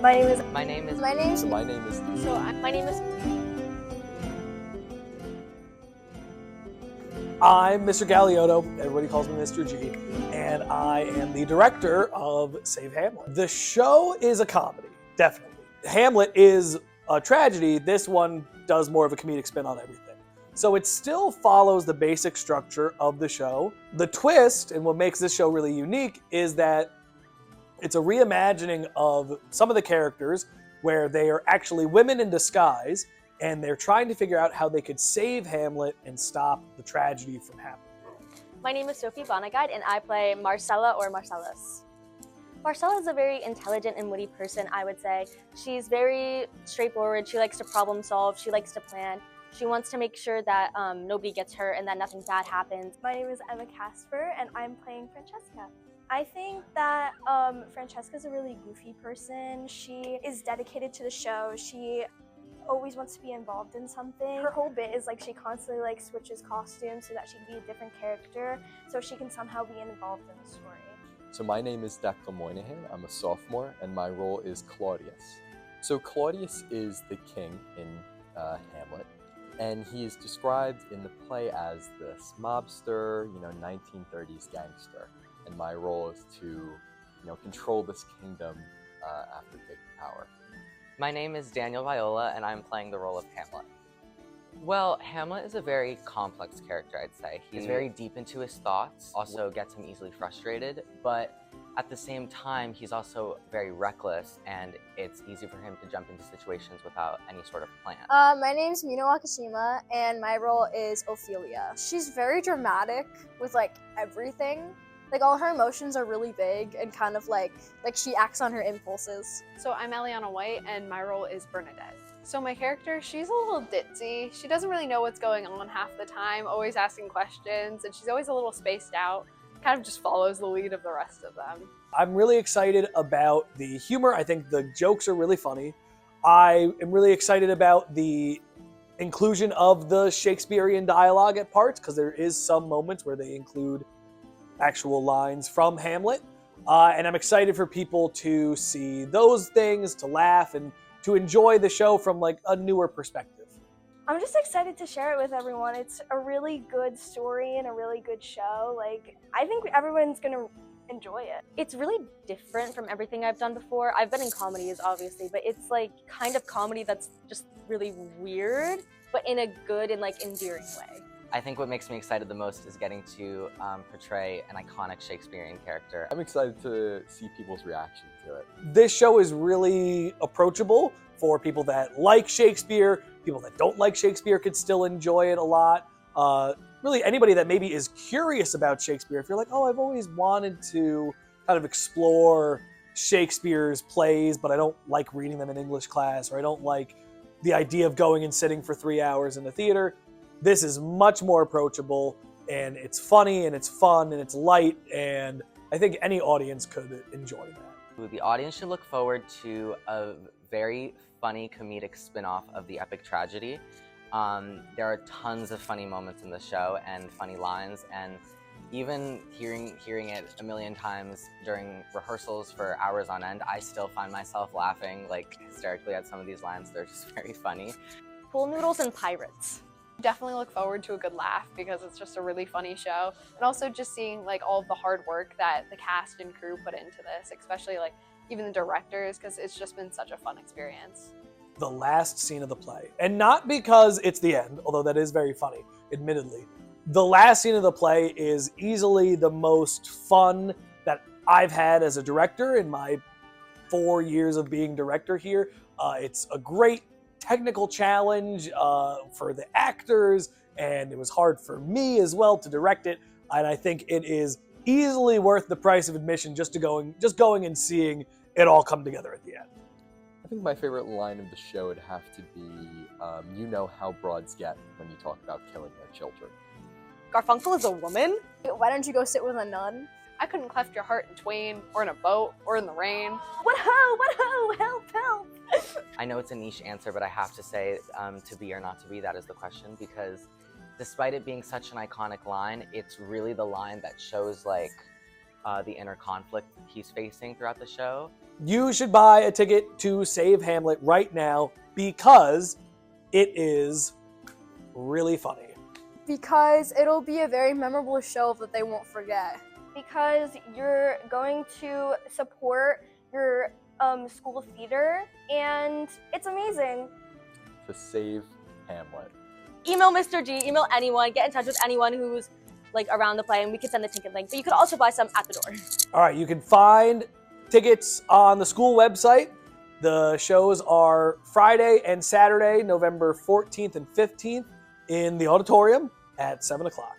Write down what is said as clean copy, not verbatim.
My name is. My name is. My name is. My name is. My name is. I'm Mr. Galeotto, everybody calls me Mr. G, and I am the director of Save Hamlet. The show is a comedy, definitely. Hamlet is a tragedy. This one does more of a comedic spin on everything. So it still follows the basic structure of the show. The twist, and what makes this show really unique, is that it's a reimagining of some of the characters where they are actually women in disguise, and they're trying to figure out how they could save Hamlet and stop the tragedy from happening. My name is Sophie Bonagide, and I play Marcella or Marcellus. Marcella is a very intelligent and witty person, I would say. She's very straightforward. She likes to problem solve. She likes to plan. She wants to make sure that nobody gets hurt and that nothing bad happens. My name is Emma Casper, and I'm playing Francesca. I think that Francesca's a really goofy person. She is dedicated to the show. She always wants to be involved in something. Her whole bit is like she constantly like switches costumes so that she can be a different character, so she can somehow be involved in the story. So my name is Declan Moynihan. I'm a sophomore, and my role is Claudius. So Claudius is the king in Hamlet, and he is described in the play as this mobster, 1930s gangster. And my role is to, control this kingdom after taking power. My name is Daniel Viola, and I'm playing the role of Hamlet. Well, Hamlet is a very complex character, I'd say. He's very deep into his thoughts, also gets him easily frustrated, but at the same time, he's also very reckless, and it's easy for him to jump into situations without any sort of plan. My name's Mino Wakashima, and my role is Ophelia. She's very dramatic with everything. All her emotions are really big and kind of like she acts on her impulses. So I'm Eliana White, and my role is Bernadette. So my character, she's a little ditzy. She doesn't really know what's going on half the time, always asking questions, and she's always a little spaced out. Kind of just follows the lead of the rest of them. I'm really excited about the humor. I think the jokes are really funny. I am really excited about the inclusion of the Shakespearean dialogue at parts, because there is some moments where they include actual lines from Hamlet. And I'm excited for people to see those things, to laugh, and to enjoy the show from a newer perspective. I'm just excited to share it with everyone. It's a really good story and a really good show. I think everyone's gonna enjoy it. It's really different from everything I've done before. I've been in comedies, obviously, but it's kind of comedy that's just really weird, but in a good and endearing way. I think what makes me excited the most is getting to portray an iconic Shakespearean character. I'm excited to see people's reaction to it. This show is really approachable for people that like Shakespeare. People that don't like Shakespeare could still enjoy it a lot. Really, anybody that maybe is curious about Shakespeare, if you're like, oh, I've always wanted to kind of explore Shakespeare's plays, but I don't like reading them in English class, or I don't like the idea of going and sitting for 3 hours in the theater. This is much more approachable, and it's funny, and it's fun, and it's light, and I think any audience could enjoy that. The audience should look forward to a very funny comedic spin-off of the epic tragedy. There are tons of funny moments in the show and funny lines, and even hearing it a million times during rehearsals for hours on end, I still find myself laughing hysterically at some of these lines. They're just very funny. Pool noodles and pirates. Definitely look forward to a good laugh because it's just a really funny show. And also just seeing all of the hard work that the cast and crew put into this, especially even the directors, because it's just been such a fun experience. The last scene of the play, and not because it's the end, although that is very funny, admittedly. The last scene of the play is easily the most fun that I've had as a director in my 4 years of being director here. It's a great technical challenge for the actors, and it was hard for me as well to direct it, and I think it is easily worth the price of admission just going and seeing it all come together at the end. I think my favorite line of the show would have to be, you know how broads get when you talk about killing their children. Garfunkel is a woman? Why don't you go sit with a nun? I couldn't cleft your heart in twain, or in a boat, or in the rain. What ho, help, help! I know it's a niche answer, but I have to say to be or not to be, that is the question, because despite it being such an iconic line, it's really the line that shows the inner conflict he's facing throughout the show. You should buy a ticket to Save Hamlet right now because it is really funny. Because it'll be a very memorable show that they won't forget. Because you're going to support your school theater, and it's amazing. To Save Hamlet. Email Mr. G, email anyone, get in touch with anyone who's like around the play, and we could send the ticket link. But you could also buy some at the door. All right, you can find tickets on the school website. The shows are Friday and Saturday, November 14th and 15th in the auditorium at 7 o'clock.